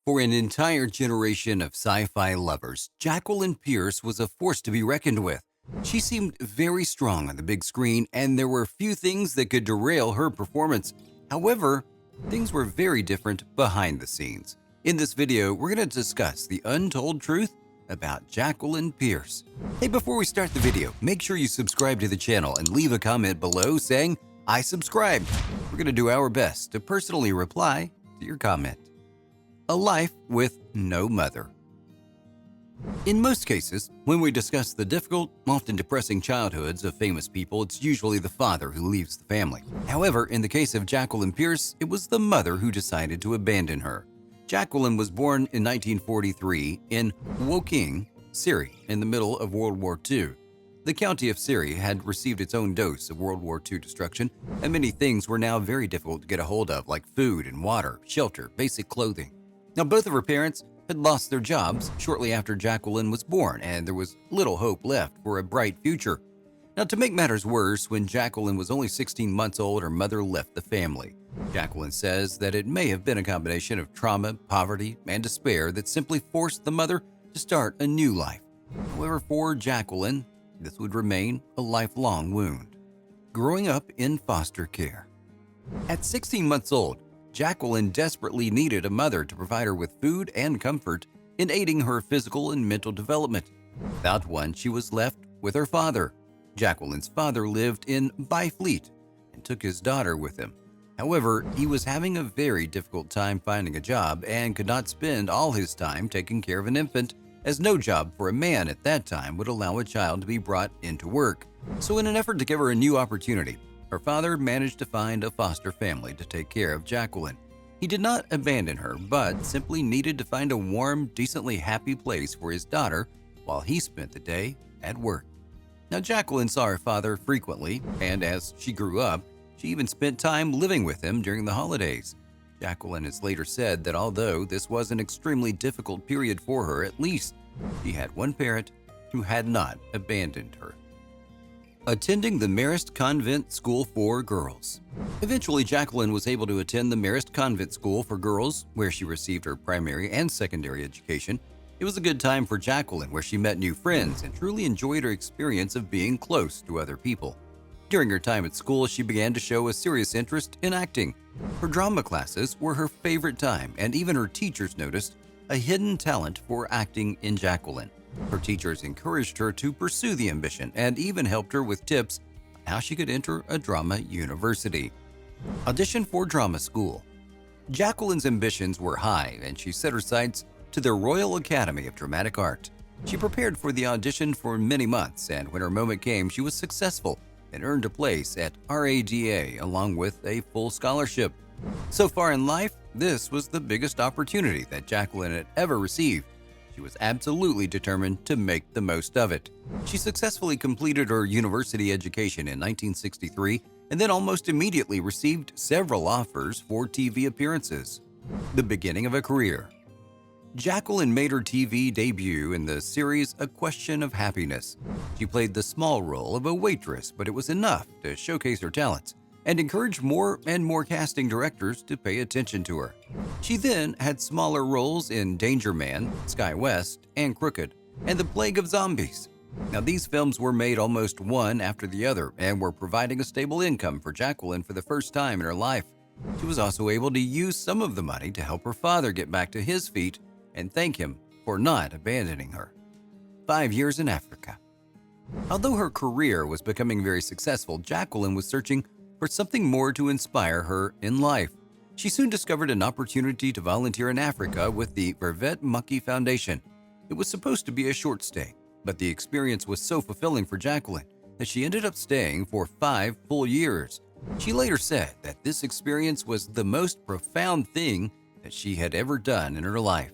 For an entire generation of sci-fi lovers, Jacqueline Pearce was a force to be reckoned with. She seemed very strong on the big screen, and there were few things that could derail her performance. However, things were very different behind the scenes. In this video, we're going to discuss the untold truth about Jacqueline Pearce. Hey, before we start the video, make sure you subscribe to the channel and leave a comment below saying, "I subscribed." We're going to do our best to personally reply to your comment. A life with no mother. In most cases, when we discuss the difficult, often depressing childhoods of famous people, it's usually the father who leaves the family. However, in the case of Jacqueline Pearce, it was the mother who decided to abandon her. Jacqueline was born in 1943 in Woking, Syria, in the middle of World War II. The county of Syria had received its own dose of World War II destruction, and many things were now very difficult to get a hold of, like food and water, shelter, basic clothing. Now, both of her parents had lost their jobs shortly after Jacqueline was born, and there was little hope left for a bright future. Now, to make matters worse, when Jacqueline was only 16 months old, her mother left the family. Jacqueline says that it may have been a combination of trauma, poverty, and despair that simply forced the mother to start a new life. However, for Jacqueline, this would remain a lifelong wound. Growing up in foster care. At 16 months old, Jacqueline desperately needed a mother to provide her with food and comfort in aiding her physical and mental development. Without one, she was left with her father. Jacqueline's father lived in Byfleet and took his daughter with him. However, he was having a very difficult time finding a job and could not spend all his time taking care of an infant, as no job for a man at that time would allow a child to be brought into work. So in an effort to give her a new opportunity, her father managed to find a foster family to take care of Jacqueline. He did not abandon her, but simply needed to find a warm, decently happy place for his daughter while he spent the day at work. Now, Jacqueline saw her father frequently, and as she grew up, she even spent time living with him during the holidays. Jacqueline has later said that although this was an extremely difficult period for her, at least she had one parent who had not abandoned her. Attending the Marist Convent School for Girls. Eventually, Jacqueline was able to attend the Marist Convent School for Girls, where she received her primary and secondary education. It was a good time for Jacqueline, where she met new friends and truly enjoyed her experience of being close to other people. During her time at school, she began to show a serious interest in acting. Her drama classes were her favorite time, and even her teachers noticed a hidden talent for acting in Jacqueline. Her teachers encouraged her to pursue the ambition and even helped her with tips on how she could enter a drama university. Audition for drama school. Jacqueline's ambitions were high, and she set her sights to the Royal Academy of Dramatic Art. She prepared for the audition for many months, and when her moment came, she was successful and earned a place at RADA along with a full scholarship. So far in life, this was the biggest opportunity that Jacqueline had ever received. She was absolutely determined to make the most of it. She successfully completed her university education in 1963 and then almost immediately received several offers for TV appearances. The beginning of a career. Jacqueline made her TV debut in the series A Question of Happiness. She played the small role of a waitress, but it was enough to showcase her talents and encouraged more and more casting directors to pay attention to her. She then had smaller roles in Danger Man, Sky West, and Crooked, and The Plague of Zombies. Now, these films were made almost one after the other and were providing a stable income for Jacqueline for the first time in her life. She was also able to use some of the money to help her father get back to his feet and thank him for not abandoning her. 5 years in Africa. Although her career was becoming very successful, Jacqueline was searching for something more to inspire her in life. She soon discovered an opportunity to volunteer in Africa with the Vervet Mucky Foundation. It was supposed to be a short stay, but the experience was so fulfilling for Jacqueline that she ended up staying for 5 full years. She later said that this experience was the most profound thing that she had ever done in her life.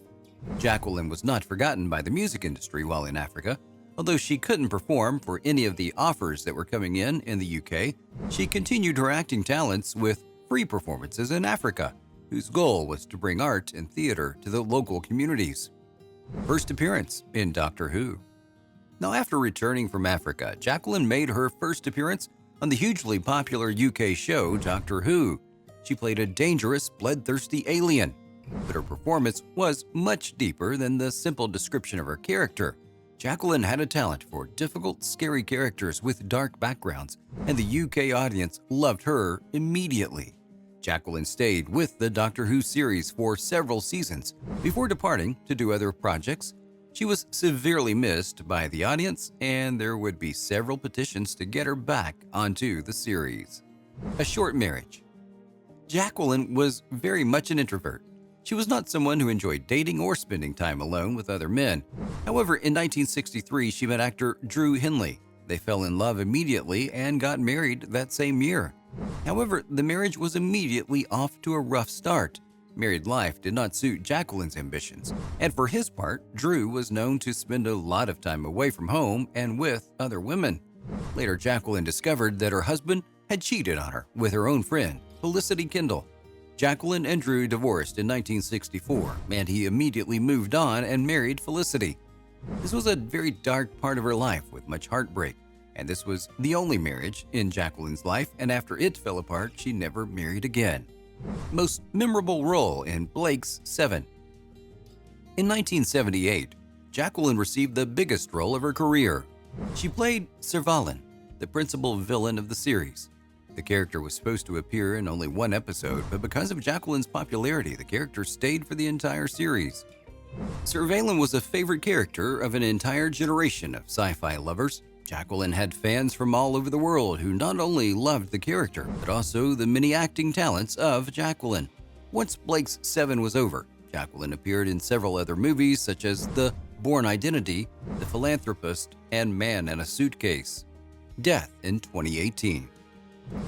Jacqueline was not forgotten by the music industry while in Africa. Although she couldn't perform for any of the offers that were coming in the UK, she continued her acting talents with free performances in Africa, whose goal was to bring art and theater to the local communities. First appearance in Doctor Who. Now, after returning from Africa, Jacqueline made her first appearance on the hugely popular UK show Doctor Who. She played a dangerous, bloodthirsty alien. But her performance was much deeper than the simple description of her character. Jacqueline had a talent for difficult, scary characters with dark backgrounds, and the UK audience loved her immediately. Jacqueline stayed with the Doctor Who series for several seasons before departing to do other projects. She was severely missed by the audience, and there would be several petitions to get her back onto the series. A short marriage. Jacqueline was very much an introvert. She was not someone who enjoyed dating or spending time alone with other men. However, in 1963, she met actor Drew Henley. They fell in love immediately and got married that same year. However, the marriage was immediately off to a rough start. Married life did not suit Jacqueline's ambitions, and for his part, Drew was known to spend a lot of time away from home and with other women. Later, Jacqueline discovered that her husband had cheated on her with her own friend, Felicity Kendall. Jacqueline and Drew divorced in 1964, and he immediately moved on and married Felicity. This was a very dark part of her life with much heartbreak, and this was the only marriage in Jacqueline's life, and after it fell apart, she never married again. Most memorable role in Blake's 7. In 1978, Jacqueline received the biggest role of her career. She played Servalin, the principal villain of the series. The character was supposed to appear in only one episode, but because of Jacqueline's popularity, the character stayed for the entire series. Servalin was a favorite character of an entire generation of sci-fi lovers. Jacqueline had fans from all over the world who not only loved the character, but also the many acting talents of Jacqueline. Once Blake's 7 was over, Jacqueline appeared in several other movies such as The Bourne Identity, The Philanthropist, and Man in a Suitcase. Death in 2018.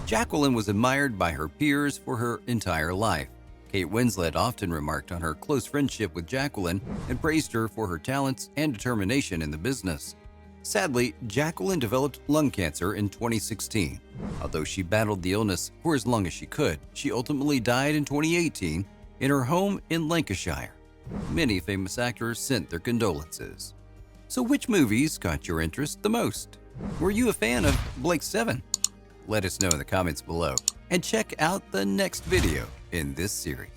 Jacqueline was admired by her peers for her entire life. Kate Winslet often remarked on her close friendship with Jacqueline and praised her for her talents and determination in the business. Sadly, Jacqueline developed lung cancer in 2016. Although she battled the illness for as long as she could, she ultimately died in 2018 in her home in Lancashire. Many famous actors sent their condolences. So which movies caught your interest the most? Were you a fan of Blake's 7? Let us know in the comments below, and check out the next video in this series.